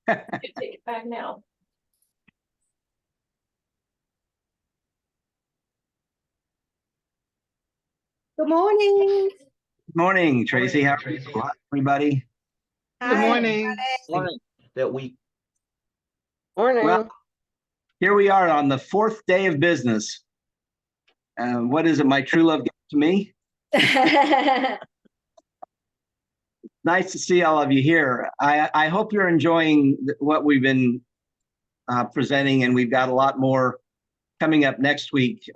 Take it back now. Good morning. Morning, Tracy. How are you? Hi, everybody? Good morning. Morning. That we Morning. Well, here we are on the fourth day of business. What is it my true love gives to me? Nice to see all of you here. I hope you're enjoying what we've been presenting, and we've got a lot more coming up next week.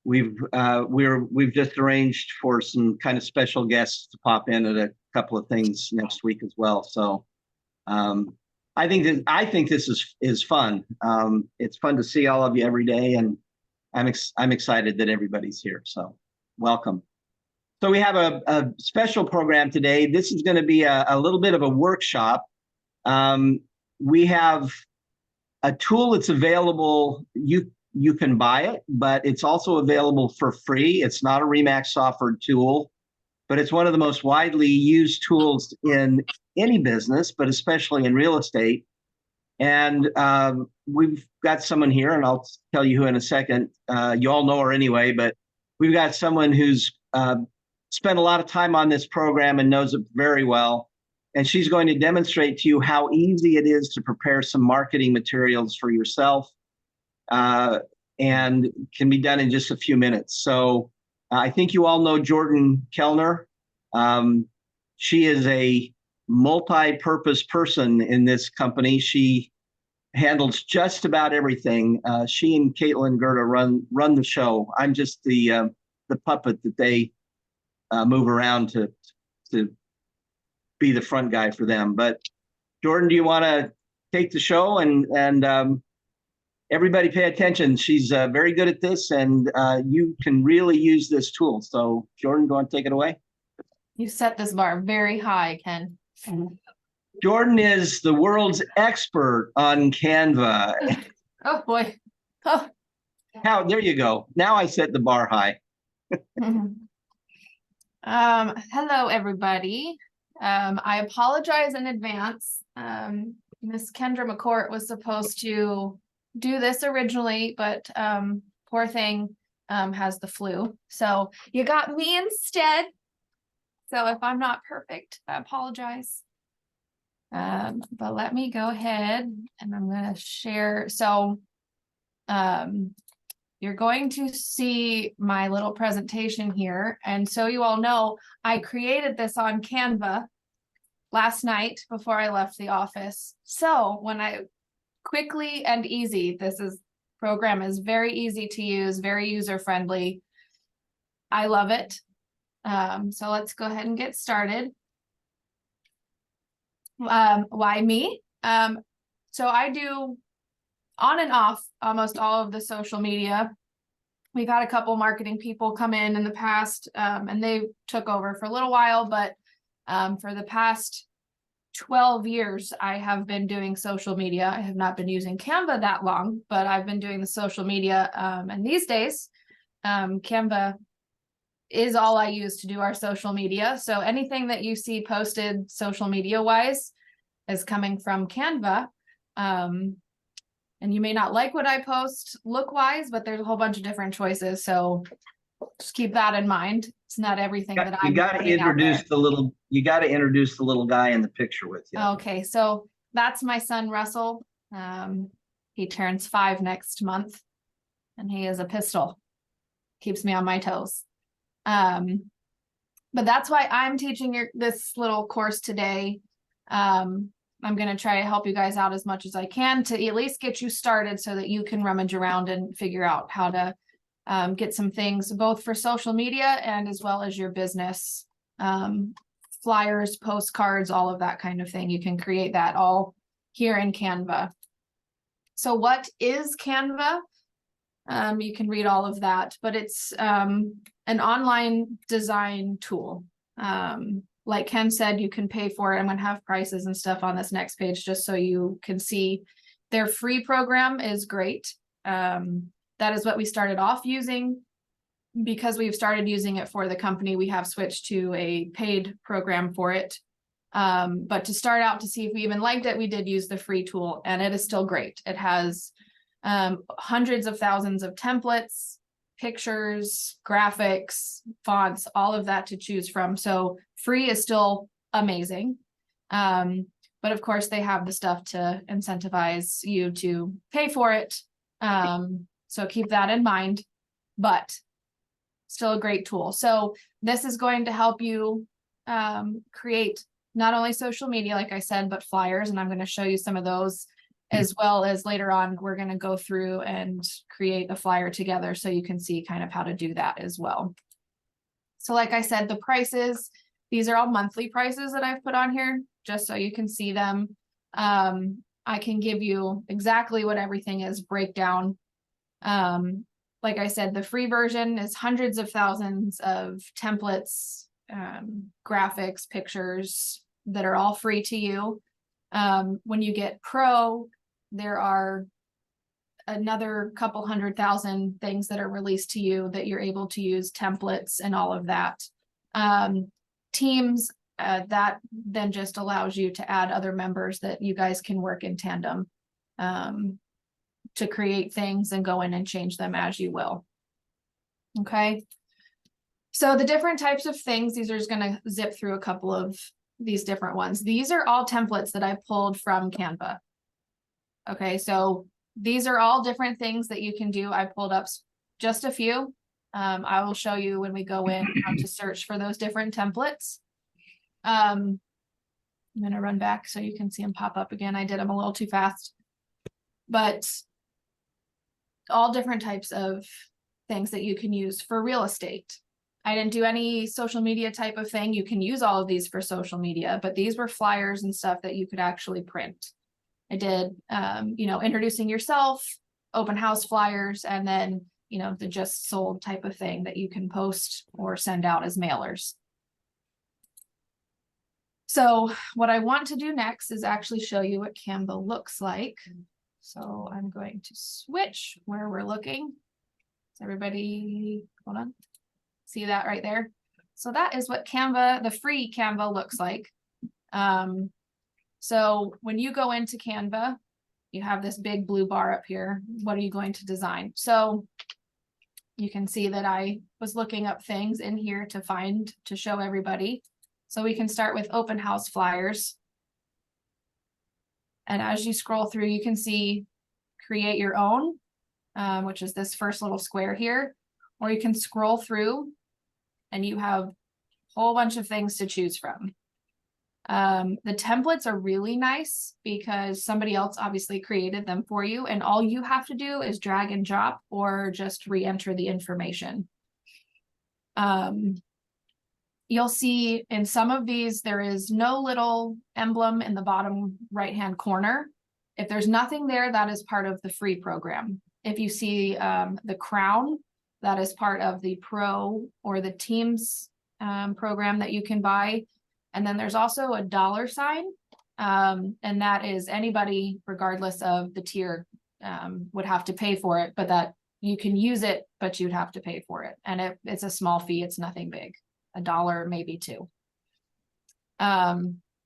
We've just arranged for some kind of special guests to pop in at a couple of things next week as well. So I think this is fun. It's fun to see all of you every day, and I'm excited that everybody's here. So welcome. So we have a special program today. This is going to be a little bit of a workshop. We have a tool that's available. You can buy it, but it's also available for free. It's not a Remax offered tool, but it's one of the most widely used tools in any business, but especially in real estate. And we've got someone here, and I'll tell you who in a second. You all know her anyway, but we've got someone who's spent a lot of time on this program and knows it very well. And she's going to demonstrate to you how easy it is to prepare some marketing materials for yourself, and can be done in just a few minutes. So I think you all know Jordan Kellner. She is a multi-purpose person in this company. She handles just about everything. She and Caitlin Gerda run the show. I'm just the puppet that they move around to be the front guy for them. But Jordan, do you want to take the show and everybody pay attention? She's very good at this, and you can really use this tool. So Jordan, do you want to take it away? You set this bar very high, Ken. Jordan is the world's expert on Canva. Oh boy. Oh. There you go. Now I set the bar high. Hello, everybody. I apologize in advance. Miss Kendra McCourt was supposed to do this originally, but poor thing has the flu. So you got me instead. So if I'm not perfect, I apologize. But let me go ahead and I'm going to share. So you're going to see my little presentation here. And so you all know, I created this on Canva last night before I left the office. So when I quickly and easy, program is very easy to use, very user-friendly. I love it. So let's go ahead and get started. Why me? So I do on and off almost all of the social media. We've had a couple marketing people come in the past, and they took over for a little while, but for the past 12 years, I have been doing social media. I have not been using Canva that long, but I've been doing the social media. And these days, Canva is all I use to do our social media. So anything that you see posted social media wise is coming from Canva. And you may not like what I post look wise, but there's a whole bunch of different choices. So just keep that in mind. It's not everything that I'm. You got to introduce the little guy in the picture with you. Okay, so that's my son Russell. He turns 5 next month, and he is a pistol. Keeps me on my toes. But that's why I'm teaching this little course today. I'm going to try to help you guys out as much as I can to at least get you started so that you can rummage around and figure out how to get some things both for social media and as well as your business. Flyers, postcards, all of that kind of thing. You can create that all here in Canva. So what is Canva? You can read all of that, but it's an online design tool. Like Ken said, you can pay for it. I'm going to have prices and stuff on this next page just so you can see. Their free program is great. That is what we started off using. Because we've started using it for the company, we have switched to a paid program for it. But to start out to see if we even liked it, we did use the free tool, and it is still great. It has hundreds of thousands of templates, pictures, graphics, fonts, all of that to choose from. So free is still amazing. But of course they have the stuff to incentivize you to pay for it. So keep that in mind, but still a great tool. So this is going to help you create not only social media, like I said, but flyers. And I'm going to show you some of those, as well as later on, we're going to go through and create a flyer together so you can see kind of how to do that as well. So like I said, the prices, these are all monthly prices that I've put on here, just so you can see them. I can give you exactly what everything is breakdown. Like I said, the free version is hundreds of thousands of templates, graphics, pictures that are all free to you. When you get pro, there are another couple 100,000 things that are released to you that you're able to use, templates and all of that. Teams, that then just allows you to add other members that you guys can work in tandem to create things and go in and change them as you will. Okay. So the different types of things, these are just going to zip through a couple of these different ones. These are all templates that I pulled from Canva. Okay, so these are all different things that you can do. I pulled up just a few. I will show you when we go in how to search for those different templates. I'm going to run back so you can see them pop up again. I did them a little too fast, but all different types of things that you can use for real estate. I didn't do any social media type of thing. You can use all of these for social media, but these were flyers and stuff that you could actually print. I did, you know, introducing yourself, open house flyers, and then, you know, the just sold type of thing that you can post or send out as mailers. So what I want to do next is actually show you what Canva looks like. So I'm going to switch where we're looking. Is everybody, hold on. See that right there? So that is what Canva, the free Canva looks like. So when you go into Canva, you have this big blue bar up here. What are you going to design? So you can see that I was looking up things in here to find, to show everybody. So we can start with open house flyers. And as you scroll through, you can see create your own, which is this first little square here, or you can scroll through and you have a whole bunch of things to choose from. The templates are really nice because somebody else obviously created them for you, and all you have to do is drag and drop or just re-enter the information. You'll see in some of these, there is no little emblem in the bottom right-hand corner. If there's nothing there, that is part of the free program. If you see the crown, that is part of the pro or the teams program that you can buy. And then there's also a $sign, and that is anybody, regardless of the tier, would have to pay for it, but that you can use it, but you'd have to pay for it. And it's a small fee. It's nothing big, $1, maybe $2.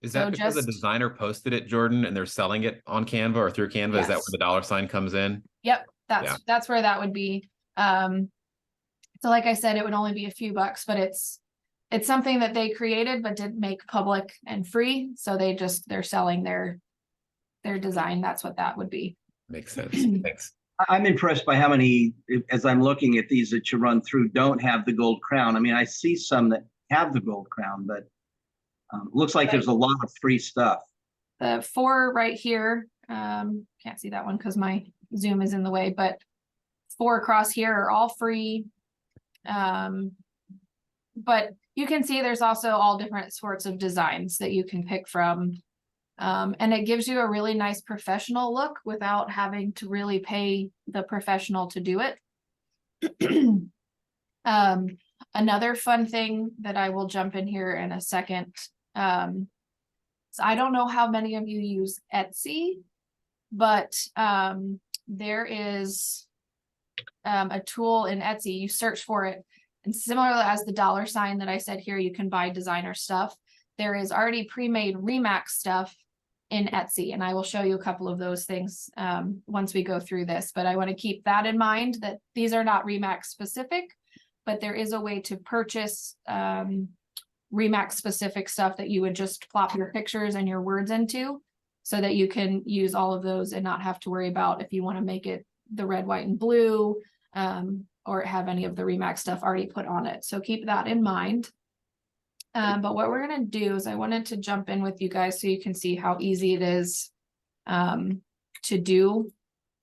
Is that because the designer posted it, Jordan, and they're selling it on Canva or through Canva? Yes. Is that where the $sign comes in? Yep, that's where that would be. So like I said, it would only be a few bucks, but it's something that they created but didn't make public and free. So they're selling their design. That's what that would be. Makes sense. Thanks. I'm impressed by how many, as I'm looking at these that you run through, don't have the gold crown. I mean, I see some that have the gold crown, but looks like there's a lot of free stuff. The 4 right here, can't see that one because my Zoom is in the way, but 4 across here are all free. But you can see there's also all different sorts of designs that you can pick from. And it gives you a really nice professional look without having to really pay the professional to do it. Another fun thing that I will jump in here in a second. So I don't know how many of you use Etsy, but there is a tool in Etsy. You search for it, and similar as the $sign that I said here, you can buy designer stuff. there is already pre-made Remax stuff in Etsy, and I will show you a couple of those things once we go through this, but I want to keep that in mind that these are not Remax specific, but there is a way to purchase Remax specific stuff that you would just plop your pictures and your words into so that you can use all of those and not have to worry about if you want to make it the red, white, and blue or have any of the Remax stuff already put on it. So keep that in mind. But what we're going to do is I wanted to jump in with you guys so you can see how easy it is to do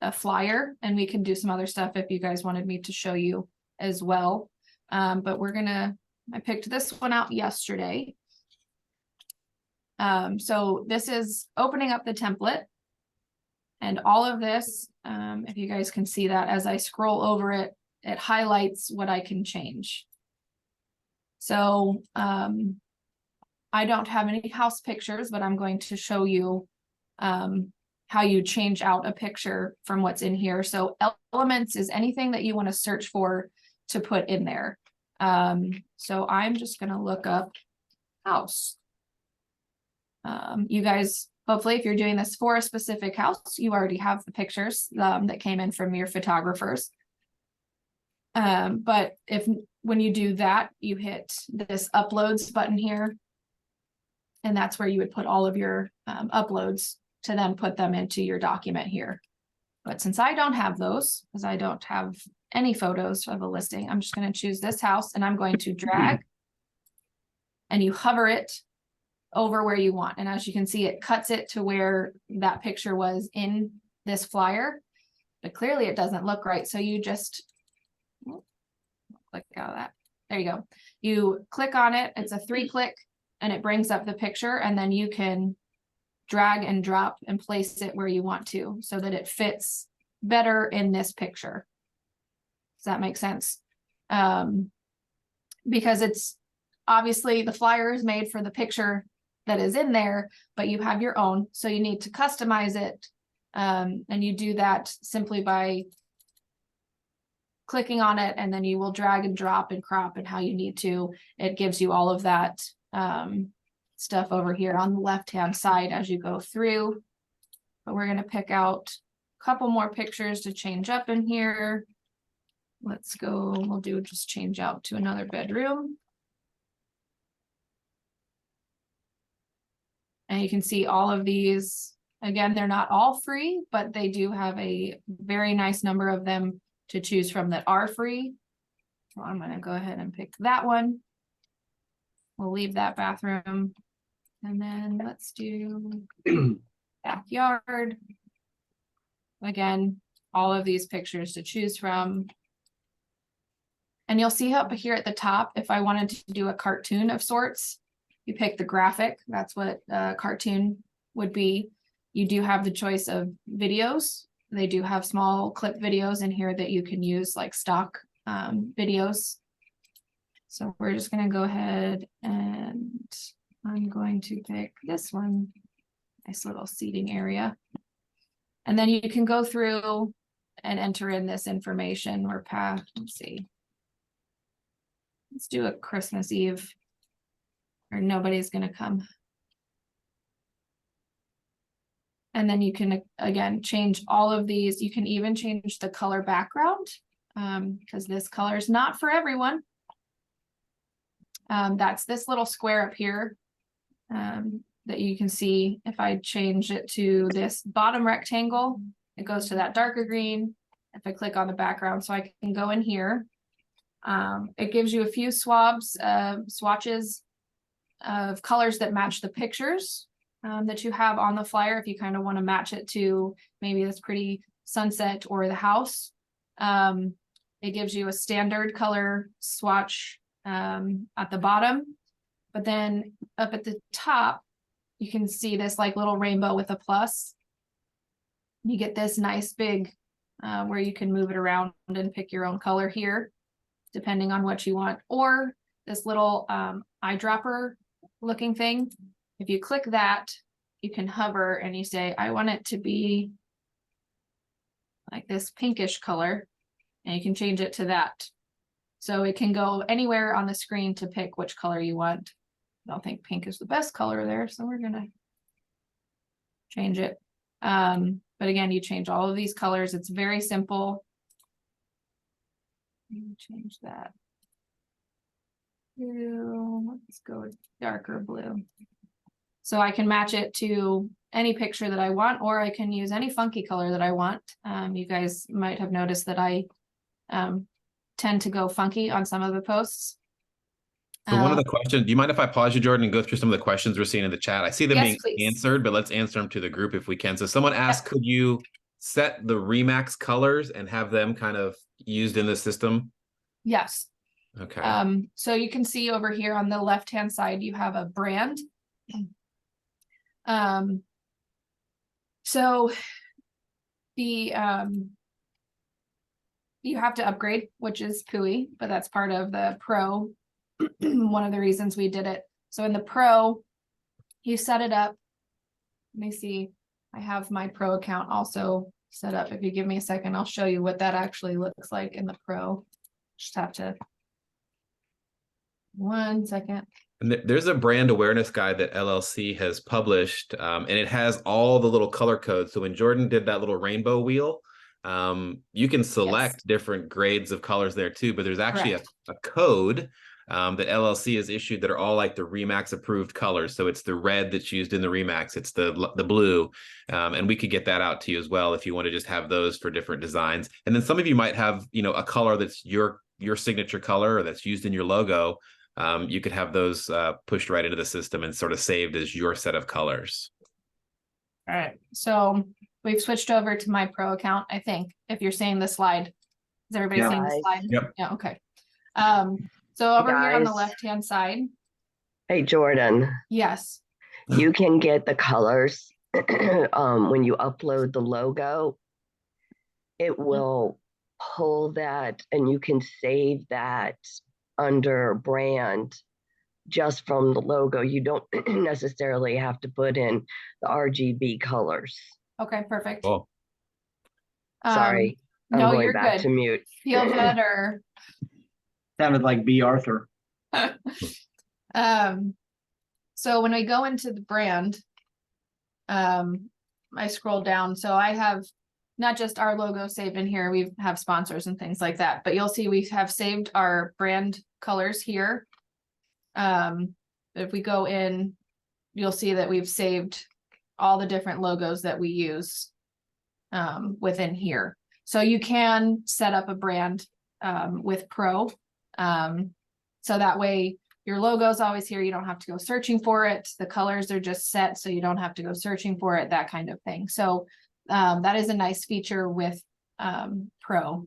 a flyer, and we can do some other stuff if you guys wanted me to show you as well. But I picked this one out yesterday. So this is opening up the template, and all of this, if you guys can see that as I scroll over it, it highlights what I can change. So I don't have any house pictures, but I'm going to show you how you change out a picture from what's in here. So elements is anything that you want to search for to put in there. So I'm just going to look up house. You guys, hopefully, if you're doing this for a specific house, you already have the pictures that came in from your photographers. But when you do that, you hit this uploads button here. And that's where you would put all of your uploads to then put them into your document here. But since I don't have those, because I don't have any photos of a listing, I'm just going to choose this house and I'm going to drag and you hover it over where you want. And as you can see, it cuts it to where that picture was in this flyer, but clearly it doesn't look right. So you just click out of that. There you go. You click on it. It's a 3-click and it brings up the picture, and then you can drag and drop and place it where you want to so that it fits better in this picture. Does that make sense? Because it's obviously the flyer is made for the picture that is in there, but you have your own, so you need to customize it. And you do that simply by clicking on it, and then you will drag and drop and crop and how you need to. It gives you all of that stuff over here on the left hand side as you go through. But we're going to pick out a couple more pictures to change up in here. Let's go, we'll do just change out to another bedroom. And you can see all of these. Again, they're not all free, but they do have a very nice number of them to choose from that are free. So I'm going to go ahead and pick that one. We'll leave that bathroom. And then let's do backyard. Again, all of these pictures to choose from. And you'll see up here at the top, if I wanted to do a cartoon of sorts, you pick the graphic. That's what a cartoon would be. You do have the choice of videos. They do have small clip videos in here that you can use, like stock videos. So we're just going to go ahead and I'm going to pick this one. Nice little seating area. And then you can go through and enter in this information or path. Let's see. Let's do a Christmas Eve, or nobody's going to come. And then you can, again, change all of these. You can even change the color background because this color is not for everyone. That's this little square up here that you can see. If I change it to this bottom rectangle, it goes to that darker green. If I click on the background, so I can go in here. It gives you a few swatches of colors that match the pictures that you have on the flyer. If you kind of want to match it to maybe this pretty sunset or the house, it gives you a standard color swatch at the bottom, but then up at the top, you can see this like little rainbow with a plus. You get this nice big where you can move it around and pick your own color here, depending on what you want, or this little eyedropper looking thing. If you click that, you can hover and you say, I want it to be like this pinkish color, and you can change it to that. So it can go anywhere on the screen to pick which color you want. I don't think pink is the best color there, so we're gonna change it. But again, you change all of these colors. It's very simple. Change that. Let's go with darker blue. So I can match it to any picture that I want, or I can use any funky color that I want. You guys might have noticed that I tend to go funky on some of the posts. So one of the questions, do you mind if I pause you, Jordan, and go through some of the questions we're seeing in the chat? I see them Yes, being please. answered, but let's answer them to the group if we can. So someone asked, could you set the Remax colors and have them kind of used in the system? Yes. Okay. So you can see over here on the left-hand side, you have a brand. So the you have to upgrade, which is PUI, but that's part of the Pro. One of the reasons we did it. So in the Pro, you set it up. Let me see. I have my Pro account also set up. If you give me a second, I'll show you what that actually looks like in the Pro. Just have to 1 second. And there's a brand awareness guide that LLC has published, and it has all the little color codes. So when Jordan did that little rainbow wheel, you can select different grades of colors there too, but there's actually a code that LLC has issued that are all like the Remax approved colors. So it's the red that's used in the Remax, it's the blue, and we could get that out to you as well if you want to just have those for different designs. And then some of you might have, you know, a color that's your signature color or that's used in your logo. You could have those pushed right into the system and sort of saved as your set of colors. All right, so we've switched over to my Pro account, I think, if you're seeing the slide. Is everybody seeing the slide? Yep. Yeah, okay. So over here on the Guys. left-hand side, Hey, Jordan, yes, you can get the colors when you upload the logo. It will pull that and you can save that under brand just from the logo. You don't necessarily have to put in the RGB colors. okay, perfect. Cool. Sorry, I'm no, going you're back good. to mute. Feel good or Sounded like B. Arthur. so when we go into the brand, I scroll down, so I have not just our logo saved in here, we have sponsors and things like that, but you'll see we have saved our brand colors here. If we go in, you'll see that we've saved all the different logos that we use within here. So you can set up a brand with Pro. So that way your logo is always here. You don't have to go searching for it. The colors are just set, so you don't have to go searching for it, that kind of thing. So that is a nice feature with Pro.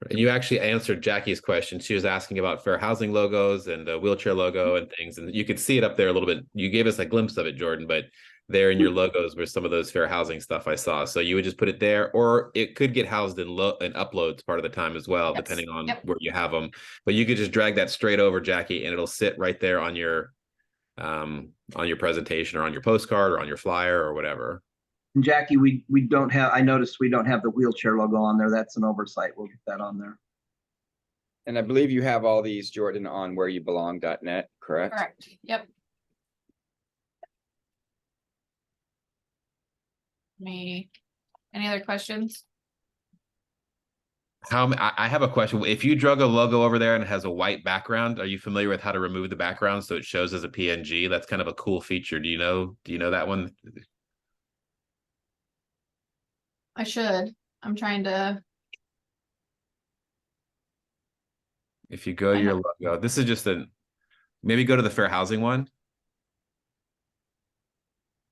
And you actually answered Jackie's question. She was asking about fair housing logos and a wheelchair logo and things. And you could see it up there a little bit. You gave us a glimpse of it, Jordan, but there in your logos were some of those fair housing stuff I saw. So you would just put it there, or it could get housed in uploads part of the time as well, depending on where you have them. But you could just drag that straight over, Jackie, and it'll sit right there on your presentation or on your postcard or on your flyer or whatever. And Jackie, we don't have, I noticed we don't have the wheelchair logo on there. That's an oversight. We'll get that on there. And I believe you have all these, Jordan, on whereyoubelong.net, correct? Correct. Yep. Any other questions? I have a question. If you drug a logo over there and it has a white background, are you familiar with how to remove the background so it shows as a PNG? That's kind of a cool feature. Do you know that one? I should. I'm trying to. If you go to your logo, this is just maybe go to the fair housing one.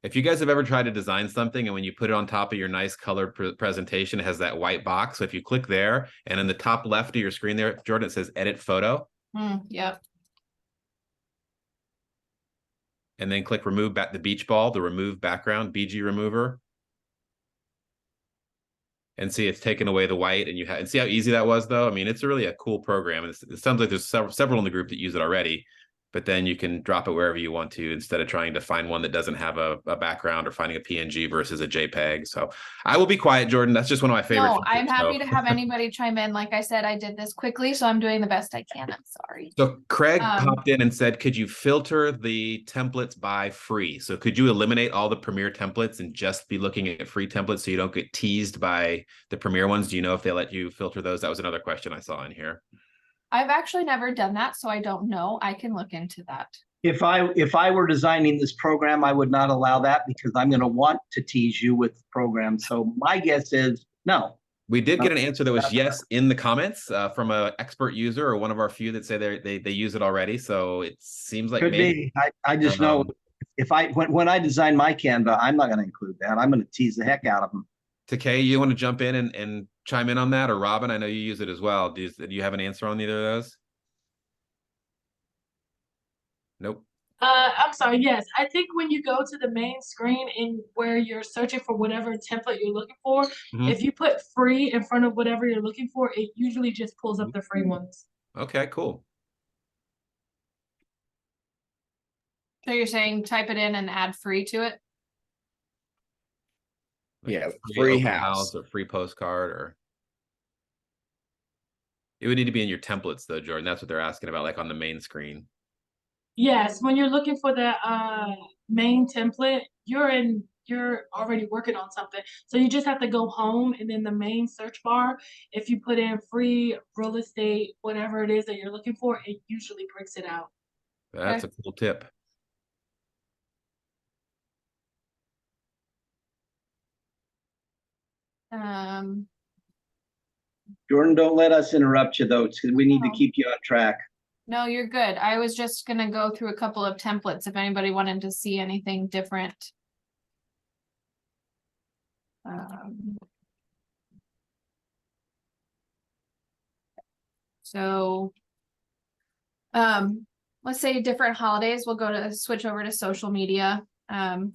If you guys have ever tried to design something and when you put it on top of your nice colored presentation, it has that white box. So if you click there and in the top left of your screen there, Jordan, it says edit photo. Yep. And then click remove the beach ball, the remove background, BG remover. And see, it's taken away the white, and see how easy that was, though. I mean, it's really a cool program. It sounds like there's several in the group that use it already. but then you can drop it wherever you want to instead of trying to find one that doesn't have a background or finding a PNG versus a JPEG. So I will be quiet, Jordan. That's just one of my favorite. No, I'm features, happy so. to have anybody chime in. Like I said, I did this quickly, so I'm doing the best I can. I'm sorry. So Craig Um, popped in and said, could you filter the templates by free? So could you eliminate all the Premiere templates and just be looking at free templates so you don't get teased by the Premiere ones? Do you know if they let you filter those? That was another question I saw in here. I've actually never done that, so I don't know. I can look into that. If I were designing this program, I would not allow that because I'm going to want to tease you with the program. So my guess is no. We did get an answer that was yes in the comments from an expert user or one of our few that say they use it already. So it seems like Could maybe. be. I just know if when I design my Canva, I'm not going to include that. I'm going to tease the heck out of them. Takei, you want to jump in and chime in on that, or Robin? I know you use it as well. Do you have an answer on either of those? Nope. I'm sorry. Yes, I think when you go to the main screen and where you're searching for whatever template you're looking for, if you put free in front of whatever you're looking for, it usually just pulls up the free ones. Okay, cool. So you're saying type it in and add free to it? Like Yeah, free free open house. or free postcard, or it would need to be in your templates though, Jordan. That's what they're asking about, like on the main screen. Yes, when you're looking for the main template, you're already working on something. So you just have to go home and in the main search bar, if you put in free real estate, whatever it is that you're looking for, it usually brings it out. That's a cool tip. Jordan, don't let us interrupt you though, because we need to No. keep you on track. No, you're good. I was just gonna go through a couple of templates if anybody wanted to see anything different. So, let's say different holidays, we'll go to switch over to social media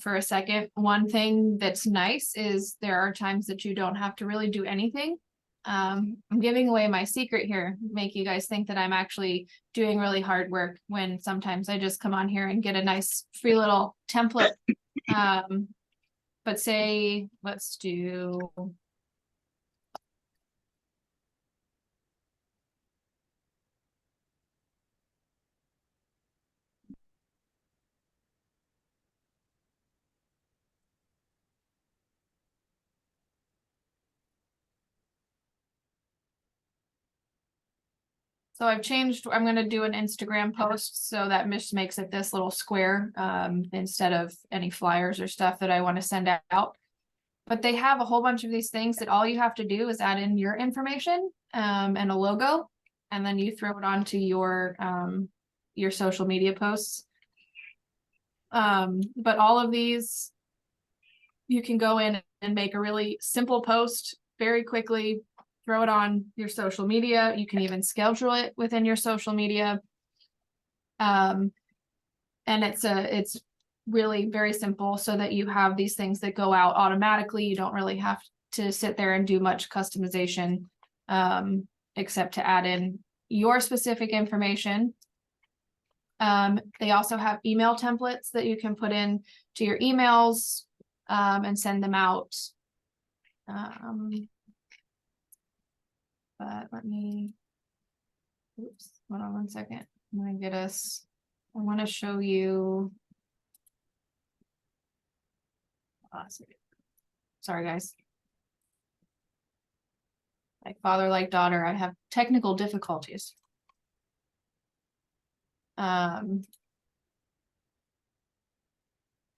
for a second. One thing that's nice is there are times that you don't have to really do anything. I'm giving away my secret here, make you guys think that I'm actually doing really hard work when sometimes I just come on here and get a nice free little template. But say, let's do. So I've changed, I'm gonna do an Instagram post, so that just makes it this little square, instead of any flyers or stuff that I want to send out. But they have a whole bunch of these things that all you have to do is add in your information, and a logo, and then you throw it onto your social media posts. But all of these, you can go in and make a really simple post very quickly, throw it on your social media. You can even schedule it within your social media. And it's really very simple so that you have these things that go out automatically. You don't really have to sit there and do much customization, except to add in your specific information. They also have email templates that you can put in to your emails, and send them out. But let me, oops, hold on one second. I'm gonna get us, I want to show you. Sorry, guys. Like father, like daughter, I have technical difficulties.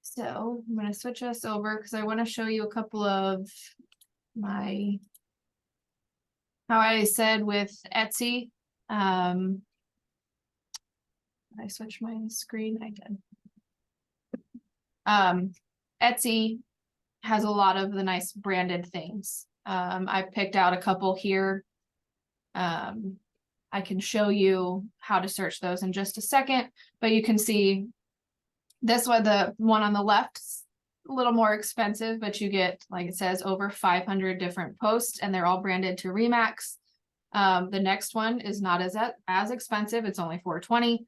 So I'm gonna switch us over because I want to show you a couple of my, how I said with Etsy. Did I switch my screen? I did. Etsy has a lot of the nice branded things. I picked out a couple here. I can show you how to search those in just a second, but you can see this one, the one on the left, a little more expensive, but you get, like it says, over 500 different posts and they're all branded to Remax. The next one is not as expensive. It's only $420.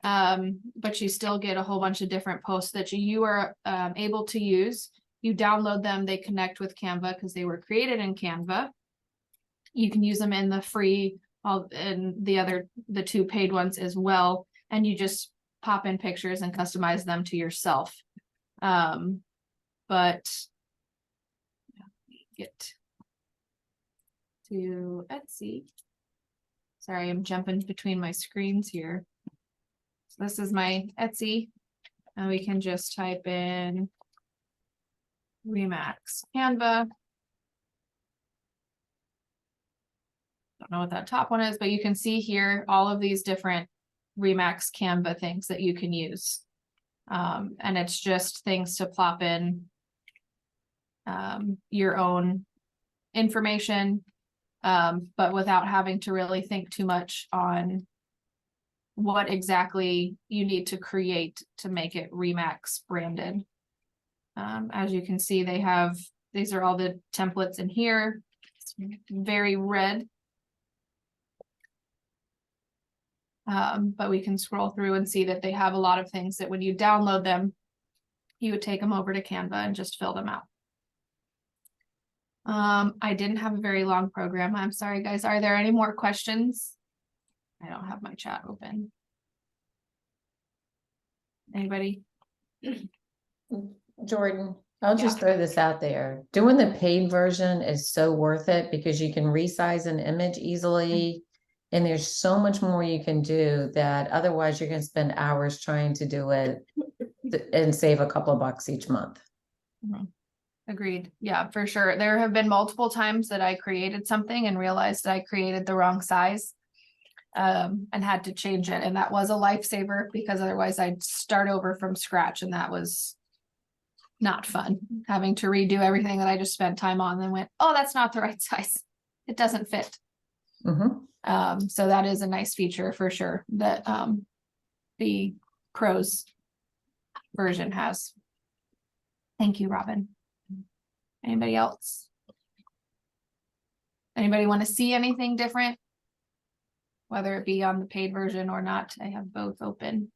But you still get a whole bunch of different posts that you are able to use. You download them, they connect with Canva because they were created in Canva. You can use them in the free, and the 2 paid ones as well. And you just pop in pictures and customize them to yourself. But get to Etsy. Sorry, I'm jumping between my screens here. So this is my Etsy, and we can just type in Remax Canva. Don't know what that top one is, but you can see here all of these different Remax Canva things that you can use. And it's just things to plop in your own information, but without having to really think too much on what exactly you need to create to make it Remax branded. As you can see, these are all the templates in here. It's very red. But we can scroll through and see that they have a lot of things that when you download them, you would take them over to Canva and just fill them out. I didn't have a very long program. I'm sorry, guys. Are there any more questions? I don't have my chat open. Anybody? Jordan, I'll just throw this out there. Doing the paid version is so worth it because you can resize an image easily. And there's so much more you can do that otherwise you're going to spend hours trying to do it and save a couple of bucks each month. Mm-hmm. Agreed. Yeah, for sure. There have been multiple times that I created something and realized I created the wrong size, and had to change it. And that was a lifesaver because otherwise I'd start over from scratch. And that was not fun, having to redo everything that I just spent time on and then went, oh, that's not the right size. It doesn't fit. Mm-hmm. So that is a nice feature for sure that the Crows version has. Thank you, Robin. Anybody else? Anybody want to see anything different? Whether it be on the paid version or not, I have both open.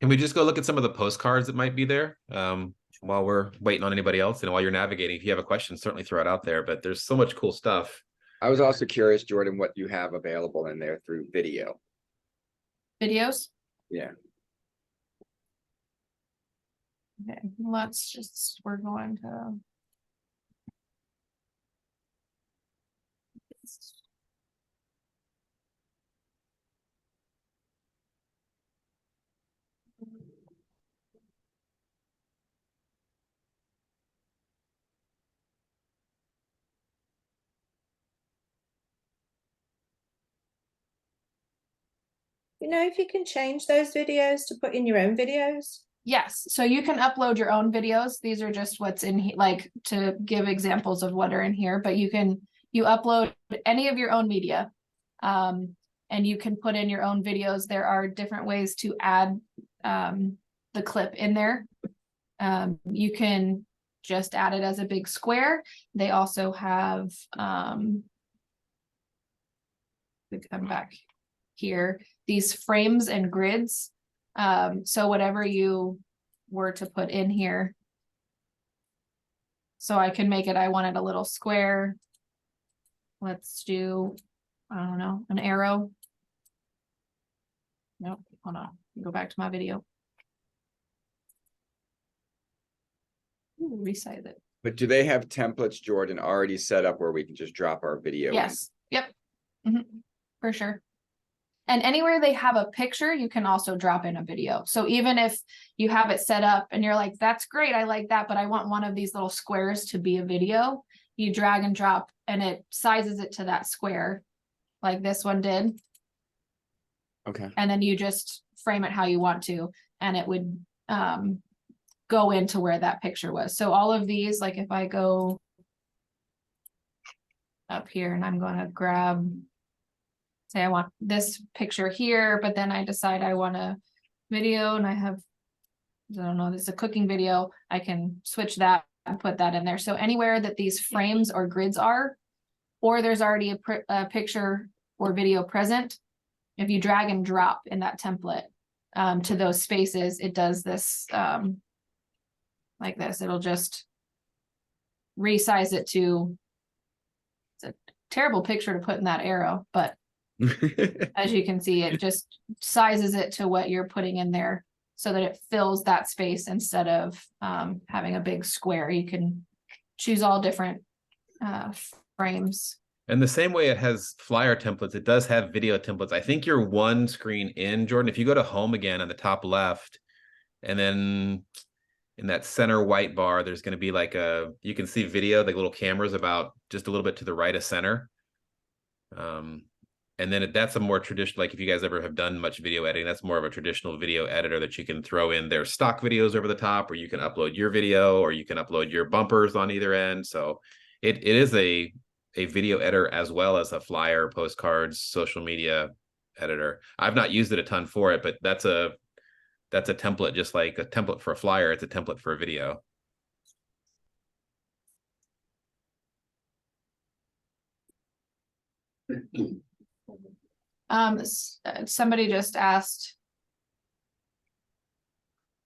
Can we just go look at some of the postcards that might be there while we're waiting on anybody else? And while you're navigating, if you have a question, certainly throw it out there. But there's so much cool stuff. I was also curious, Jordan, what you have available in there through video. Videos? Yeah. Okay, we're going to. You know, if you can change those videos to put in your own videos. Yes, so you can upload your own videos. These are just what's in here, like to give examples of what are in here, but you upload any of your own media, and you can put in your own videos. There are different ways to add the clip in there. You can just add it as a big square. They also have, we come back here, these frames and grids. So whatever you were to put in here. So I can make it, I wanted a little square. Let's do, I don't know, an arrow. Nope, hold on, go back to my video. Ooh, resize it. But do they have templates, Jordan, already set up where we can just drop our video? Yes, yep, for sure. And anywhere they have a picture, you can also drop in a video. So even if you have it set up and you're like, that's great, I like that, but I want one of these little squares to be a video, you drag and drop and it sizes it to that square like this one did. Okay. And then you just frame it how you want to, and it would go into where that picture was. So all of these, like if I go up here and I'm going to grab, say I want this picture here, but then I decide I want a video and I have, I don't know, this is a cooking video. I can switch that and put that in there. So anywhere that these frames or grids are, or there's already a picture or video present, if you drag and drop in that template, to those spaces, it does this, like this. It'll just resize it to, it's a terrible picture to put in that arrow, but as you can see, it just sizes it to what you're putting in there so that it fills that space instead of having a big square. You can choose all different frames. And the same way it has flyer templates, it does have video templates. I think you're one screen in, Jordan. If you go to home again on the top left, and then in that center white bar, there's going to be like you can see video, like little cameras about just a little bit to the right of center. And then that's a more traditional, like if you guys ever have done much video editing, that's more of a traditional video editor that you can throw in their stock videos over the top, or you can upload your video, or you can upload your bumpers on either end. So it is a video editor as well as a flyer, postcards, social media editor. I've not used it a ton for it, but that's a template, just like a template for a flyer. It's a template for a video. Somebody just asked,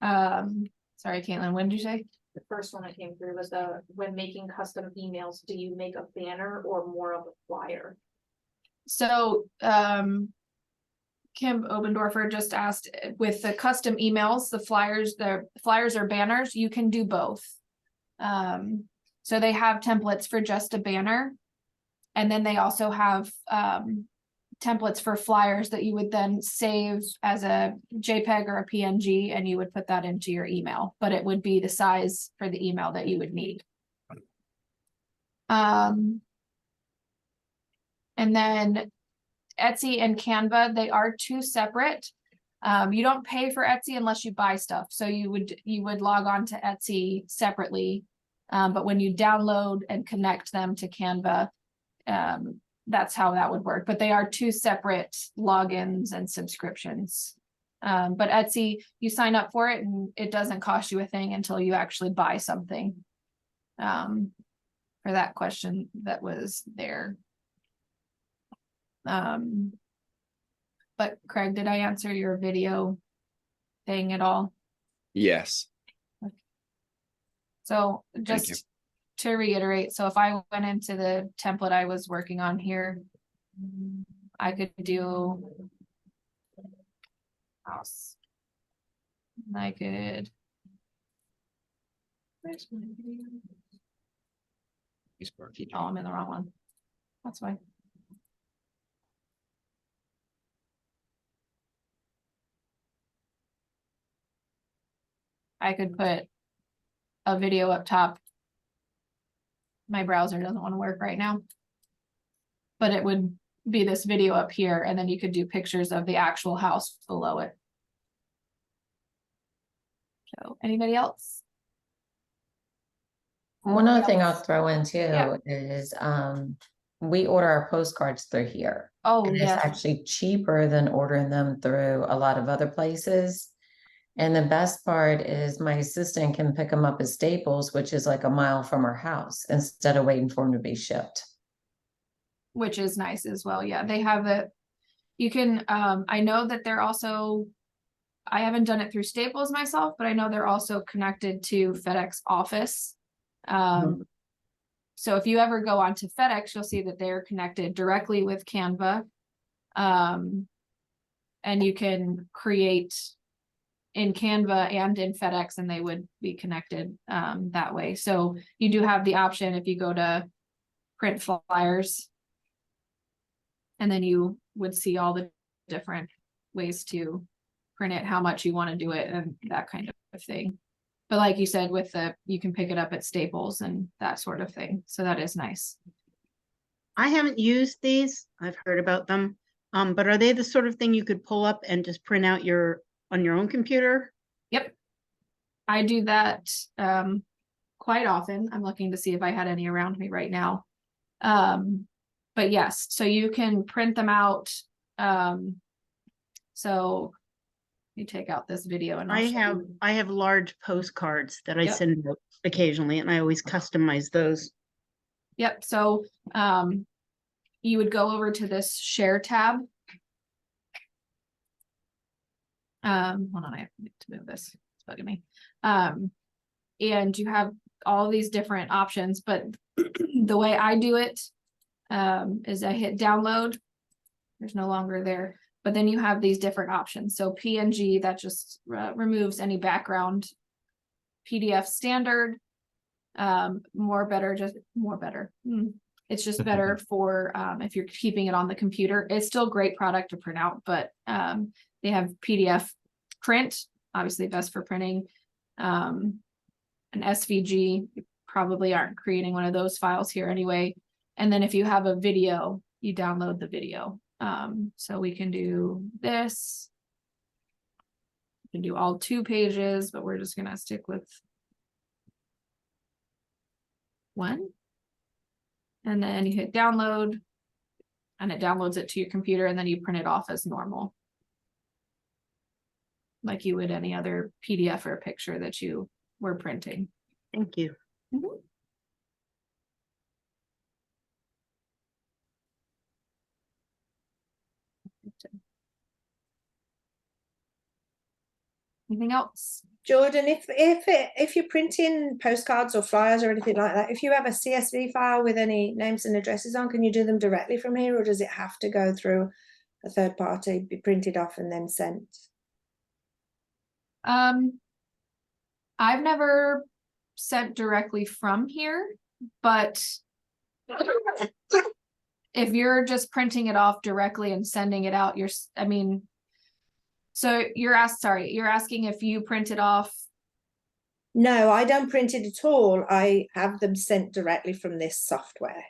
sorry, Caitlin, what did you say? The first one that came through was when making custom emails, do you make a banner or more of a flyer? So, Kim Obendorfer just asked, with the custom emails, the flyers or banners, you can do both. So they have templates for just a banner. And then they also have templates for flyers that you would then save as a JPEG or a PNG, and you would put that into your email, but it would be the size for the email that you would need. And then Etsy and Canva, they are two separate. You don't pay for Etsy unless you buy stuff. So you would log on to Etsy separately. But when you download and connect them to Canva, that's how that would work. But they are two separate logins and subscriptions. But Etsy, you sign up for it and it doesn't cost you a thing until you actually buy something. For that question that was there. But Craig, did I answer your video thing at all? Yes. So you. just to reiterate, so if I went into the template I was working on here, I could do house. I could. Where's my video? Oh, I'm in the wrong one. That's fine. I could put a video up top. My browser doesn't want to work right now. But it would be this video up here, and then you could do pictures of the actual house below it. So, anybody else? One other thing I'll throw in too Yeah. is we order our postcards through here. Oh, And yes. it's actually cheaper than ordering them through a lot of other places. And the best part is my assistant can pick them up at Staples, which is like a mile from our house, instead of waiting for them to be shipped. Which is nice as well. Yeah, they have it. You can, I know that they're also, I haven't done it through Staples myself, but I know they're also connected to FedEx Office. So if you ever go onto FedEx, you'll see that they're connected directly with Canva. And you can create in Canva and in FedEx, and they would be connected that way. So you do have the option if you go to print flyers, and then you would see all the different ways to print it, how much you want to do it, and that kind of thing. But like you said, with you can pick it up at Staples and that sort of thing. So that is nice. I haven't used these. I've heard about them. But are they the sort of thing you could pull up and just print out on your own computer? Yep. I do that quite often. I'm looking to see if I had any around me right now. But yes, so you can print them out. So you take out this video and I have large postcards that I Yep. send out occasionally, and I always customize those. Yep. So you would go over to this share tab. Hold on, I have to move this. It's bugging me. And you have all these different options, but the way I do it is I hit download. There's no longer there, but then you have these different options. So PNG, that just removes any background. PDF standard, more better. It's just better for if you're keeping it on the computer. It's still great product to print out, but they have PDF print, obviously best for printing. An SVG, you probably aren't creating one of those files here anyway. And then if you have a video, you download the video. So we can do this. We can do all 2 pages, but we're just gonna stick with 1. And then you hit download and it downloads it to your computer, and then you print it off as normal. Like you would any other PDF or picture that you were printing. Thank you. Mhm. Anything else? Jordan, if you're printing postcards or flyers or anything like that, if you have a CSV file with any names and addresses on, can you do them directly from here, or does it have to go through a third party, be printed off and then sent? I've never sent directly from here, but if you're just printing it off directly and sending it out, so you're asking if you print it off. No, I don't print it at all. I have them sent directly from this software.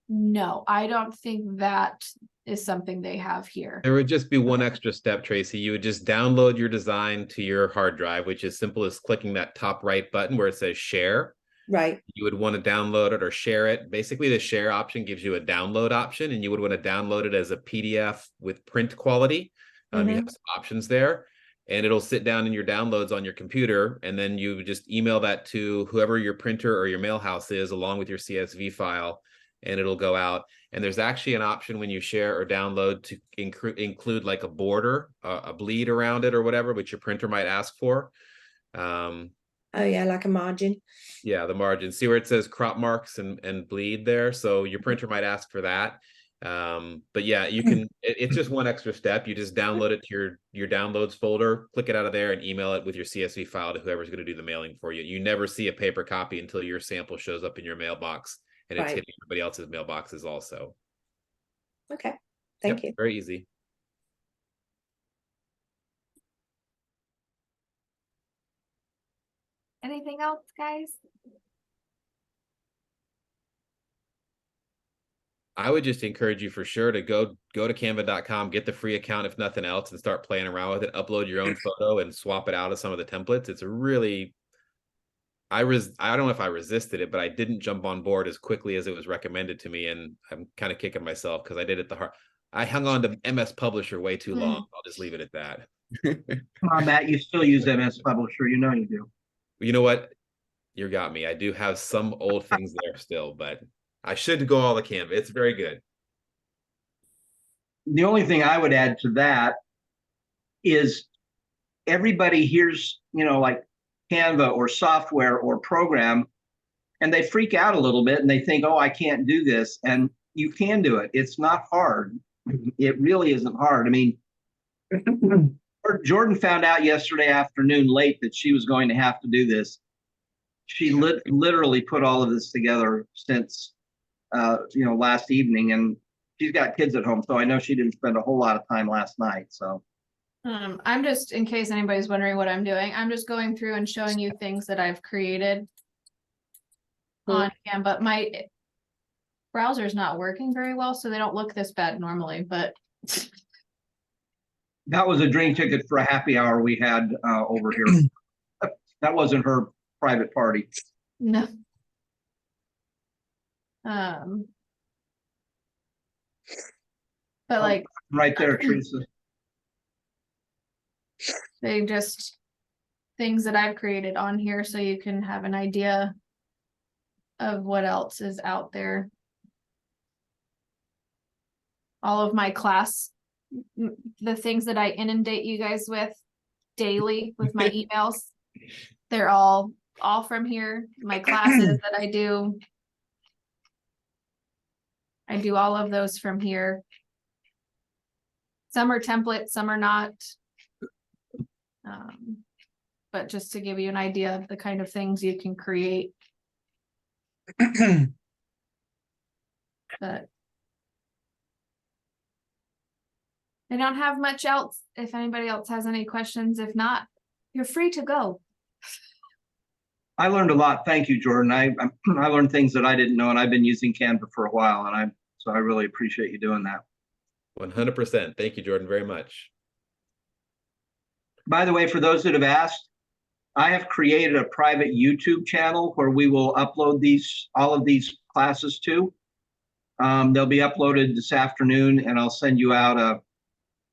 No, I don't think that is something they have here. There would just be one extra step, Tracy. You would just download your design to your hard drive, which is simple as clicking that top right button where it says share. Right. You would want to download it or share it. Basically, the share option gives you a download option, and you would want to download it as a PDF with print quality. You have some options there, and it'll sit down in your downloads on your computer, and then you just email that to whoever your printer or your mail house is, along with your CSV file, and it'll go out. And there's actually an option when you share or download to include like a border, a bleed around it or whatever, which your printer might ask for. Oh yeah, like a margin. Yeah, the margin. See where it says crop marks and bleed there? So your printer might ask for that. But yeah, you can, it's just one extra step. You just download it to your downloads folder, click it out of there and email it with your CSV file to whoever's going to do the mailing for you. You never see a paper copy until your sample shows up in your mailbox, and it's hitting everybody else's mailboxes also. Okay, thank you. Very easy. Anything else, guys? I would just encourage you for sure to go to canva.com, get the free account if nothing else, and start playing around with it. Upload your own photo and swap it out of some of the templates. It's a really, I don't know if I resisted it, but I didn't jump on board as quickly as it was recommended to me, and I'm kind of kicking myself because I did it the hard. I hung on to MS Publisher way too long. I'll just leave it at that. Come on, Matt, you still use MS Publisher. You know you do. You know what? You got me. I do have some old things there still, but I should go all the Canva. It's very good. The only thing I would add to that is everybody hears, like Canva or software or program, and they freak out a little bit and they think, oh, I can't do this. And you can do it. It's not hard. It really isn't hard. I mean, Jordan found out yesterday afternoon late that she was going to have to do this. She literally put all of this together since, last evening, and she's got kids at home. So I know she didn't spend a whole lot of time last night. So I'm just, in case anybody's wondering what I'm doing, I'm just going through and showing you things that I've created on Canva. But my browser's not working very well, so they don't look this bad normally, but that was a drink ticket for a happy hour we had over here. That wasn't her private party. no. But like right there, Teresa. They just things that I've created on here so you can have an idea of what else is out there. All of my class, the things that I inundate you guys with daily with my emails. They're all from here. My classes that I do all of those from here. Some are templates, some are not. But just to give you an idea of the kind of things you can create. But I don't have much else. If anybody else has any questions, if not, you're free to go. I learned a lot. Thank you, Jordan. I learned things that I didn't know, and I've been using Canva for a while, and so I really appreciate you doing that. 100%. Thank you, Jordan, very much. By the way, for those that have asked, I have created a private YouTube channel where we will upload all of these classes to. They'll be uploaded this afternoon, and I'll send you out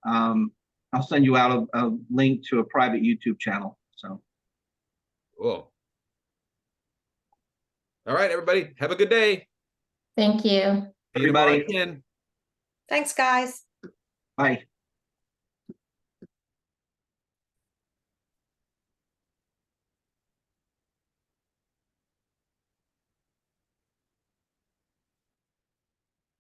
a link to a private YouTube channel. So cool. All right, everybody, have a good day. Thank you. Everybody. Thanks, guys. Bye.